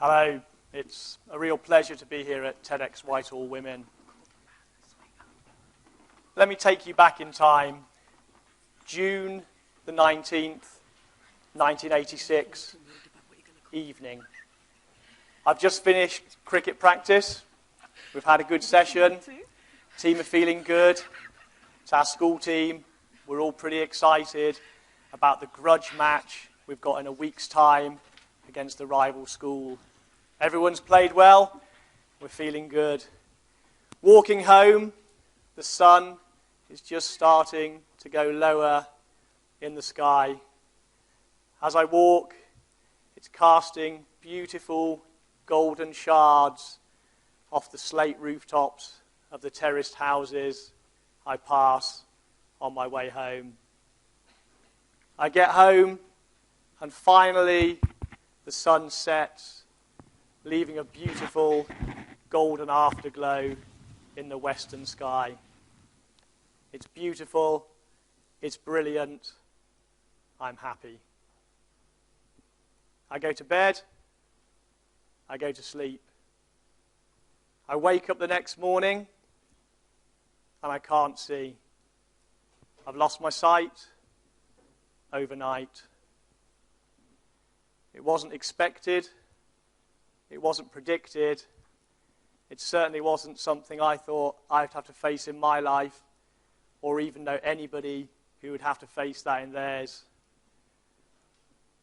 Hello, it's a real pleasure to be here at TEDx Whitehall Women. Let me take you back in time. June the 19th, 1986, evening. I've just finished cricket practice. We've had a good session. Team are feeling good. It's our school team. We're all pretty excited about the grudge match we've got in a week's time against the rival school. Everyone's played well. We're feeling good. Walking home, the sun is just starting to go lower in the sky. As I walk, it's casting beautiful golden shards off the slate rooftops of the terraced houses I pass on my way home. I get home, and finally the sun sets, leaving a beautiful golden afterglow in the western sky. It's beautiful, it's brilliant, I'm happy. I go to bed, I go to sleep. I wake up the next morning, and I can't see. I've lost my sight overnight. It wasn't expected. It wasn't predicted. It certainly wasn't something I thought I'd have to face in my life, or even know anybody who would have to face that in theirs.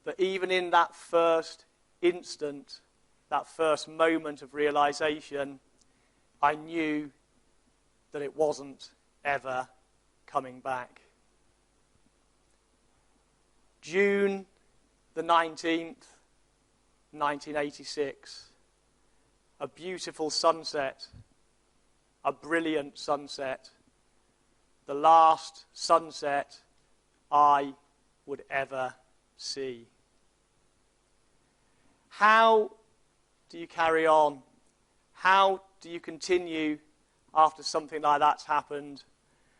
But even in that first instant, that first moment of realization, I knew that it wasn't ever coming back. June the 19th, 1986. A beautiful sunset, a brilliant sunset, the last sunset I would ever see. How do you carry on? How do you continue after something like that's happened?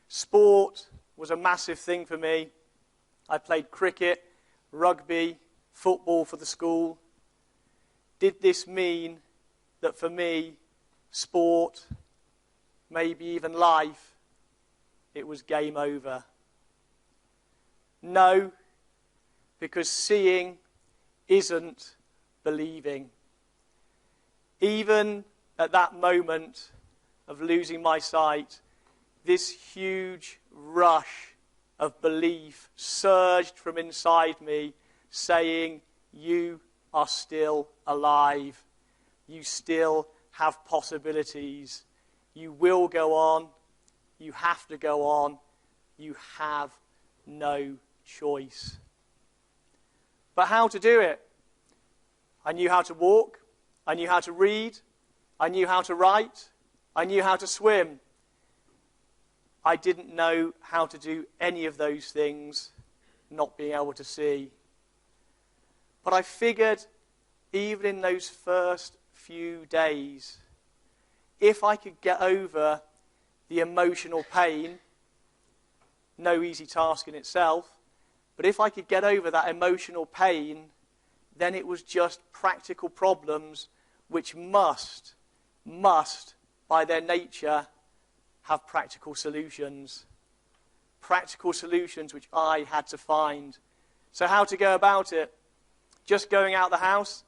Sport was a massive thing for me. I played cricket, rugby, football for the school. Did this mean that for me, sport, maybe even life, it was game over? No, because seeing isn't believing. Even at that moment of losing my sight, this huge rush of belief surged from inside me, saying, you are still alive. You still have possibilities. You will go on. You have to go on. You have no choice. But how to do it? I knew how to walk. I knew how to read. I knew how to write. I knew how to swim. I didn't know how to do any of those things, not being able to see. But I figured, even in those first few days, if I could get over the emotional pain, no easy task in itself, but if I could get over that emotional pain, then it was just practical problems which must, by their nature, have practical solutions. Practical solutions which I had to find. So how to go about it? Just going out the house,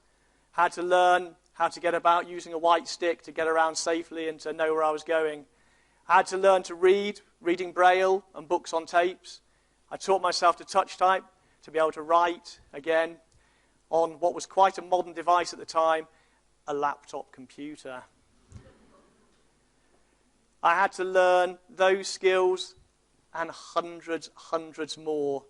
had to learn how to get about using a white stick to get around safely and to know where I was going. I had to learn to read, reading Braille and books on tapes. I taught myself to touch type, to be able to write, again, on what was quite a modern device at the time, a laptop computer. I had to learn those skills and hundreds more,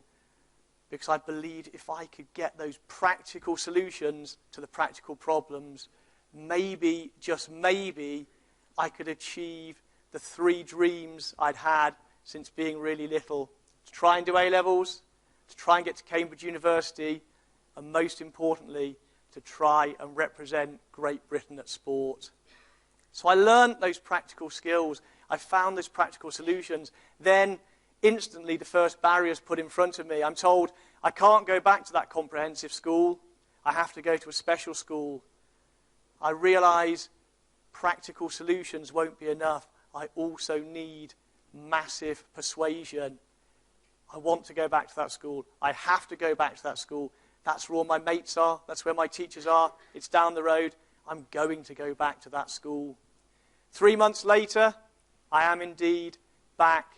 because I believed if I could get those practical solutions to the practical problems, maybe, just maybe, I could achieve the 3 dreams I'd had since being really little. To try and do A-levels, to try and get to Cambridge University, and most importantly, to try and represent Great Britain at sport. So I learned those practical skills. I found those practical solutions. Then, instantly, the first barriers put in front of me. I'm told I can't go back to that comprehensive school. I have to go to a special school. I realise practical solutions won't be enough. I also need massive persuasion. I want to go back to that school. I have to go back to that school. That's where all my mates are. That's where my teachers are. It's down the road. I'm going to go back to that school. 3 months later, I am indeed back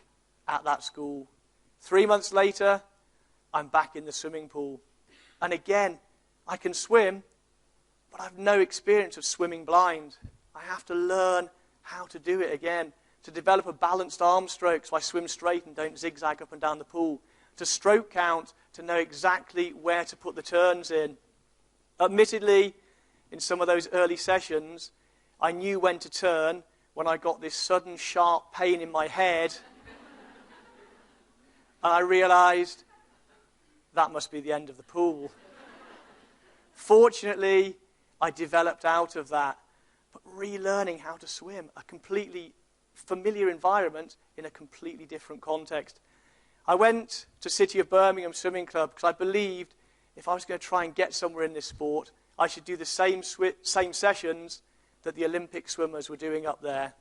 at that school. 3 months later, I'm back in the swimming pool. And again, I can swim, but I have no experience of swimming blind. I have to learn how to do it again. To develop a balanced arm stroke so I swim straight and don't zigzag up and down the pool. To stroke count, to know exactly where to put the turns in. Admittedly, in some of those early sessions, I knew when to turn when I got this sudden sharp pain in my head. And I realised that must be the end of the pool. Fortunately, I developed out of that. But relearning how to swim, a completely familiar environment in a completely different context. I went to City of Birmingham Swimming Club because I believed if I was going to try and get somewhere in this sport, I should do the same sessions that the Olympic swimmers were doing up there.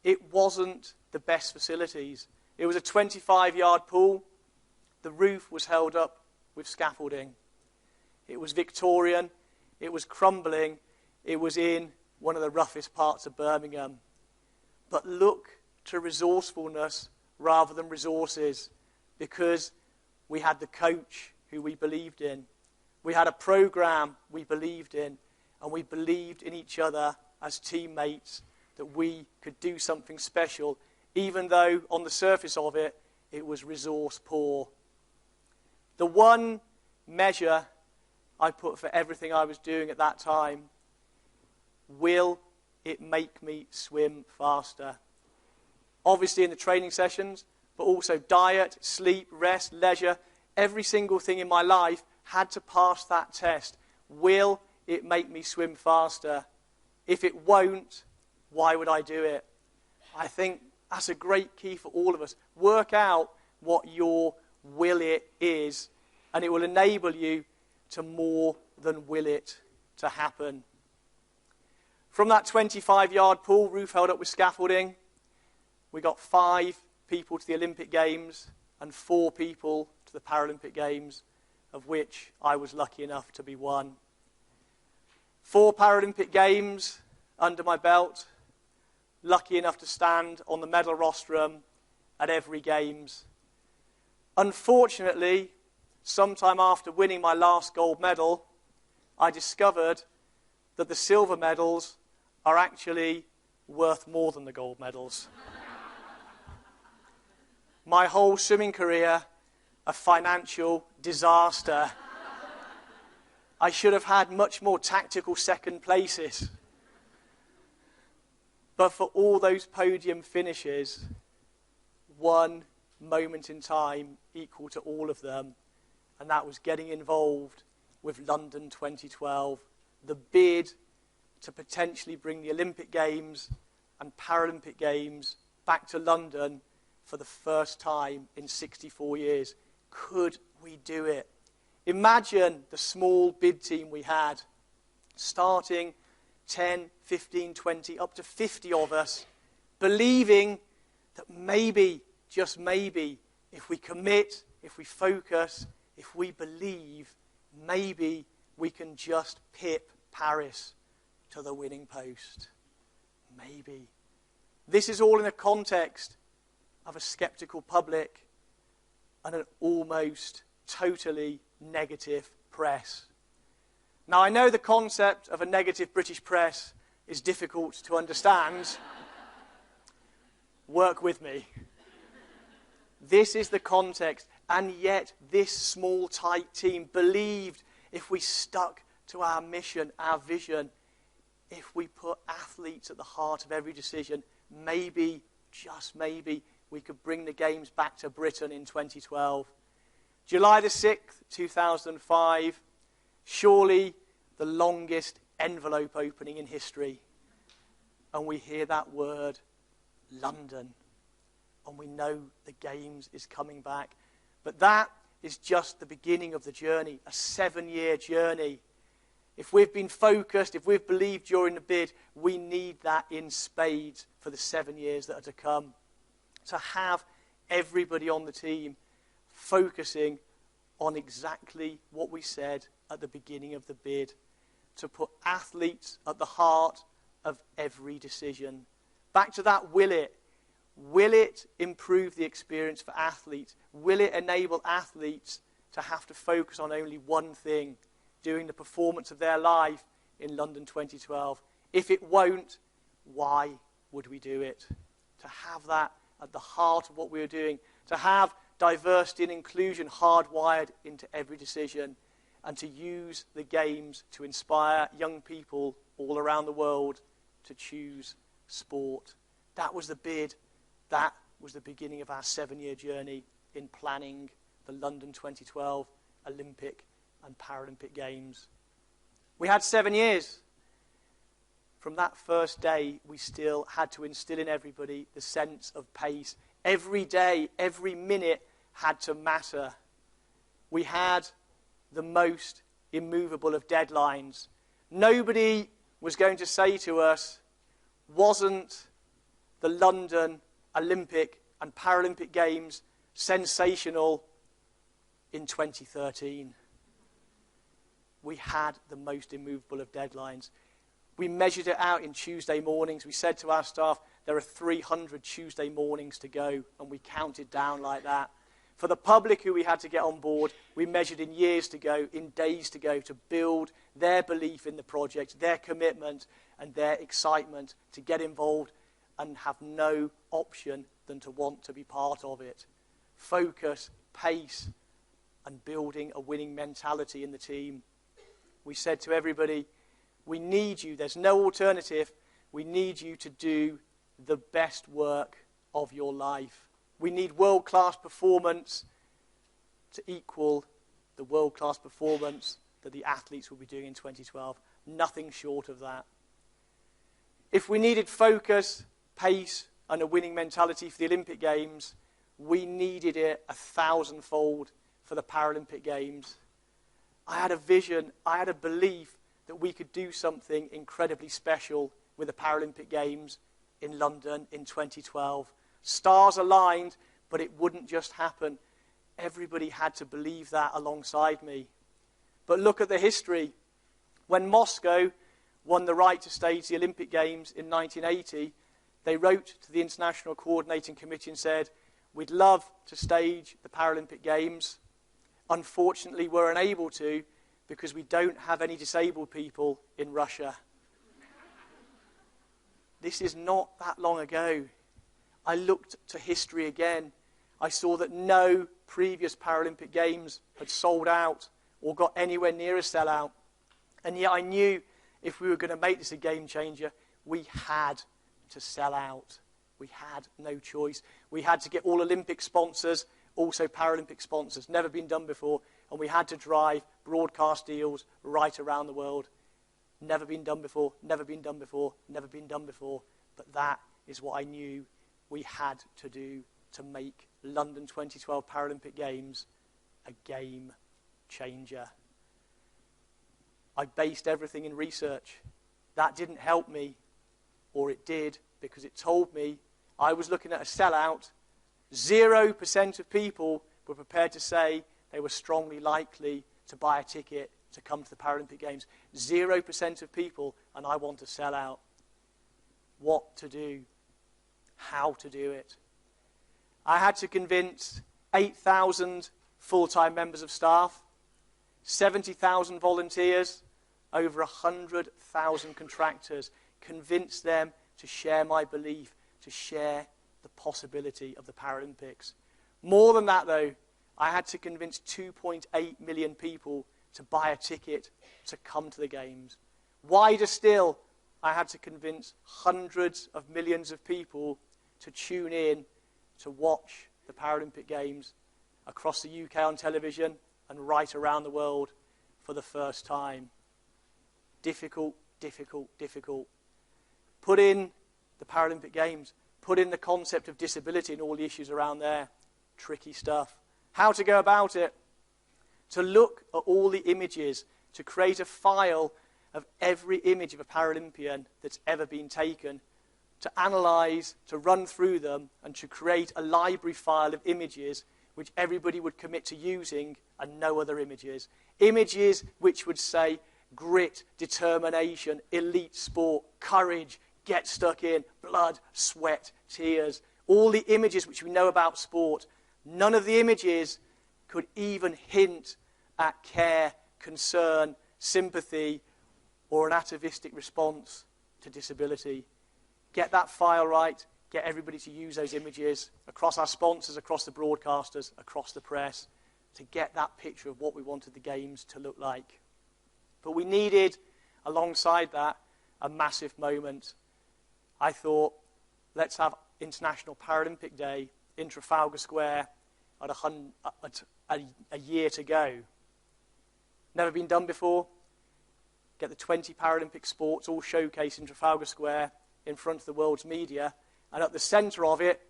It wasn't the best facilities. It was a 25-yard pool. The roof was held up with scaffolding. It was Victorian. It was crumbling. It was in one of the roughest parts of Birmingham. But look to resourcefulness rather than resources, because we had the coach who we believed in. We had a program we believed in, and we believed in each other as teammates that we could do something special, even though on the surface of it, it was resource poor. The one measure I put for everything I was doing at that time: will it make me swim faster? Obviously in the training sessions, but also diet, sleep, rest, leisure, every single thing in my life had to pass that test. Will it make me swim faster? If it won't, why would I do it? I think that's a great key for all of us. Work out what your will it is, and it will enable you to more than will it to happen. From that 25-yard pool, roof held up with scaffolding, we got 5 people to the Olympic Games and 4 people to the Paralympic Games, of which I was lucky enough to be one. 4 Paralympic Games under my belt, lucky enough to stand on the medal rostrum at every Games. Unfortunately, sometime after winning my last gold medal, I discovered that the silver medals are actually worth more than the gold medals. My whole swimming career, a financial disaster. I should have had much more tactical second places. But for all those podium finishes, one moment in time equal to all of them, and that was getting involved with London 2012, the bid to potentially bring the Olympic Games and Paralympic Games back to London for the first time in 64 years. Could we do it? Imagine the small bid team we had, starting 10, 15, 20, up to 50 of us, believing that maybe, just maybe, if we commit, if we focus, if we believe, maybe we can just pip Paris to the winning post. Maybe. This is all in the context of a skeptical public and an almost totally negative press. Now, I know the concept of a negative British press is difficult to understand. Work with me. This is the context, and yet this small, tight team believed if we stuck to our mission, our vision, if we put athletes at the heart of every decision, maybe, just maybe, we could bring the Games back to Britain in 2012. July the 6th, 2005, surely the longest envelope opening in history. And we hear that word, London. And we know the Games is coming back. But that is just the beginning of the journey, a 7-year journey. if we've been focused, if we've believed during the bid, we need that in spades for the 7 years that are to come. To have everybody on the team focusing on exactly what we said at the beginning of the bid, to put athletes at the heart of every decision. Back to that, will it? Will it improve the experience for athletes? Will it enable athletes to have to focus on only one thing, doing the performance of their life in London 2012? If it won't, why would we do it? To have that at the heart of what we're doing, to have diversity and inclusion hardwired into every decision, and to use the games to inspire young people all around the world to choose sport. That was the bid. That was the beginning of our 7-year journey in planning the London 2012 Olympic and Paralympic Games. We had 7 years. From that first day, we still had to instill in everybody the sense of pace. Every day, every minute had to matter. We had the most immovable of deadlines. Nobody was going to say to us, wasn't the London Olympic and Paralympic Games sensational in 2013? We had the most immovable of deadlines. We measured it out in Tuesday mornings. We said to our staff, there are 300 Tuesday mornings to go, and we counted down like that. For the public who we had to get on board, we measured in years to go, in days to go, to build their belief in the project, their commitment and their excitement to get involved and have no option than to want to be part of it. Focus, pace, and building a winning mentality in the team. We said to everybody, we need you, there's no alternative, we need you to do the best work of your life. We need world-class performance to equal the world-class performance that the athletes will be doing in 2012. Nothing short of that. If we needed focus, pace, and a winning mentality for the Olympic Games, we needed it 1,000-fold for the Paralympic Games. I had a vision, I had a belief that we could do something incredibly special with the Paralympic Games in London in 2012. Stars aligned, but it wouldn't just happen. Everybody had to believe that alongside me. But look at the history. When Moscow won the right to stage the Olympic Games in 1980, they wrote to the International Coordinating Committee and said, we'd love to stage the Paralympic Games. Unfortunately, we're unable to because we don't have any disabled people in Russia. This is not that long ago. I looked to history again. I saw that no previous Paralympic Games had sold out or got anywhere near a sellout. And yet I knew if we were going to make this a game changer, we had to sell out. We had no choice. We had to get all Olympic sponsors, also Paralympic sponsors, never been done before, and we had to drive broadcast deals right around the world. Never been done before, never been done before, never been done before, but that is what I knew we had to do to make London 2012 Paralympic Games a game changer. I based everything in research. That didn't help me, or it did, because it told me I was looking at a sellout. 0% of people were prepared to say they were strongly likely to buy a ticket to come to the Paralympic Games. 0% of people, and I want to sell out. What to do? How to do it? I had to convince 8,000 full-time members of staff, 70,000 volunteers, over 100,000 contractors, convince them to share my belief, to share the possibility of the Paralympics. More than that, though, I had to convince 2.8 million people to buy a ticket to come to the Games. Wider still, I had to convince hundreds of millions of people to tune in to watch the Paralympic Games across the UK on television and right around the world for the first time. Difficult, difficult, difficult. Put in the Paralympic Games, put in the concept of disability and all the issues around there. Tricky stuff. How to go about it? To look at all the images, to create a file of every image of a Paralympian that's ever been taken, to analyse, to run through them, and to create a library file of images which everybody would commit to using and no other images. Images which would say grit, determination, elite sport, courage, get stuck in, blood, sweat, tears. All the images which we know about sport. None of the images could even hint at care, concern, sympathy, or an atavistic response to disability. Get that file right, get everybody to use those images across our sponsors, across the broadcasters, across the press, to get that picture of what we wanted the games to look like. But we needed, alongside that, a massive moment. I thought, let's have International Paralympic Day in Trafalgar Square at a year to go. Never been done before. Get the 20 Paralympic sports all showcased in Trafalgar Square in front of the world's media. And at the centre of it,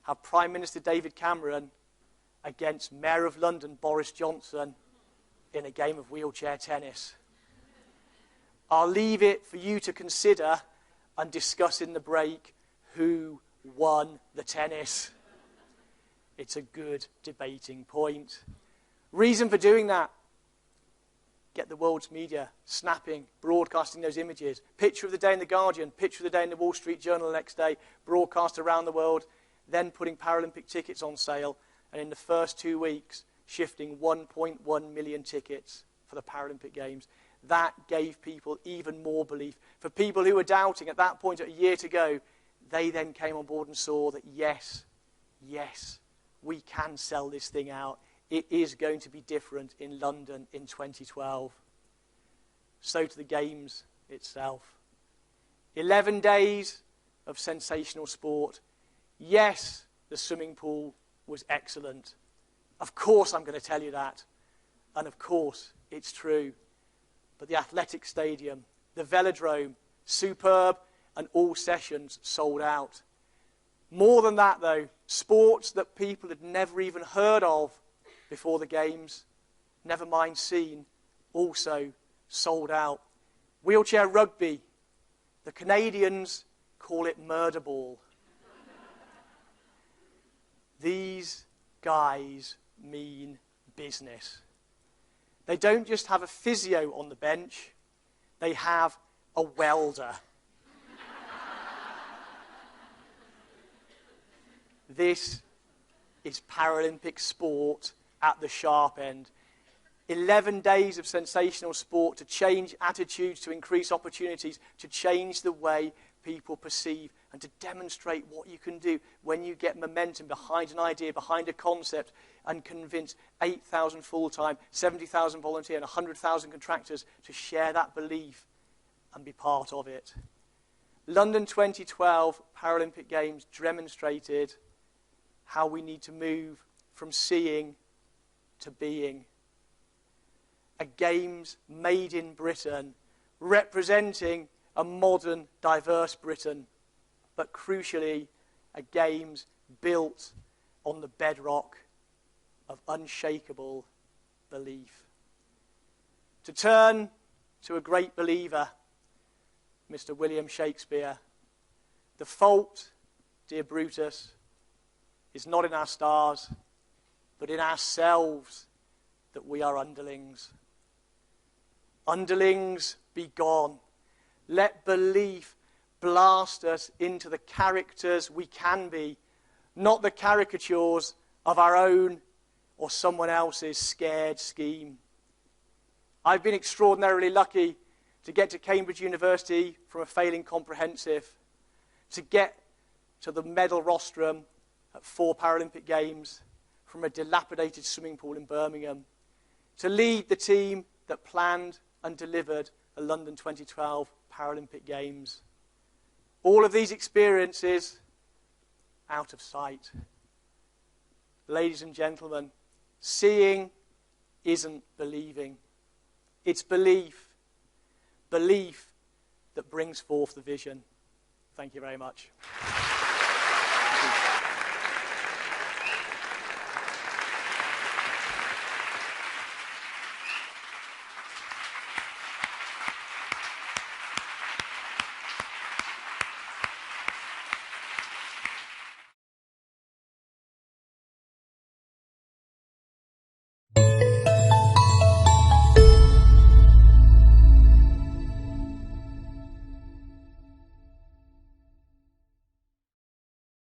have Prime Minister David Cameron against Mayor of London Boris Johnson in a game of wheelchair tennis. I'll leave it for you to consider and discuss in the break who won the tennis. It's a good debating point. Reason for doing that: get the world's media snapping, broadcasting those images. Picture of the day in The Guardian, picture of the day in the Wall Street Journal the next day, broadcast around the world, then putting Paralympic tickets on sale, and in the first 2 weeks, shifting 1.1 million tickets for the Paralympic Games. That gave people even more belief. For people who were doubting at that point, at a year to go, they then came on board and saw that yes, we can sell this thing out. It is going to be different in London in 2012. So to the Games itself. 11 days of sensational sport. Yes, the swimming pool was excellent. Of course I'm going to tell you that. And of course it's true. But the athletic stadium, the velodrome, superb, and all sessions sold out. More than that, though, sports that people had never even heard of before the Games, never mind seen, also sold out. Wheelchair rugby, the Canadians call it murder ball. These guys mean business. They don't just have a physio on the bench, they have a welder. This is Paralympic sport at the sharp end. 11 days of sensational sport to change attitudes, to increase opportunities, to change the way people perceive, and to demonstrate what you can do when you get momentum behind an idea, behind a concept, and convince 8,000 full-time, 70,000 volunteer, and 100,000 contractors to share that belief and be part of it. London 2012 Paralympic Games demonstrated how we need to move from seeing to being. A Games made in Britain, representing a modern, diverse Britain, but crucially, a Games built on the bedrock of unshakable belief. To turn to a great believer, Mr. William Shakespeare, the fault, dear Brutus, is not in our stars, but in ourselves, that we are underlings. Underlings, be gone. Let belief blast us into the characters we can be, not the caricatures of our own or someone else's scared scheme. I've been extraordinarily lucky to get to Cambridge University from a failing comprehensive, to get to the medal rostrum at 4 Paralympic Games from a dilapidated swimming pool in Birmingham, to lead the team that planned and delivered the London 2012 Paralympic Games. All of these experiences out of sight. Ladies and gentlemen, seeing isn't believing. It's belief. Belief that brings forth the vision. Thank you very much.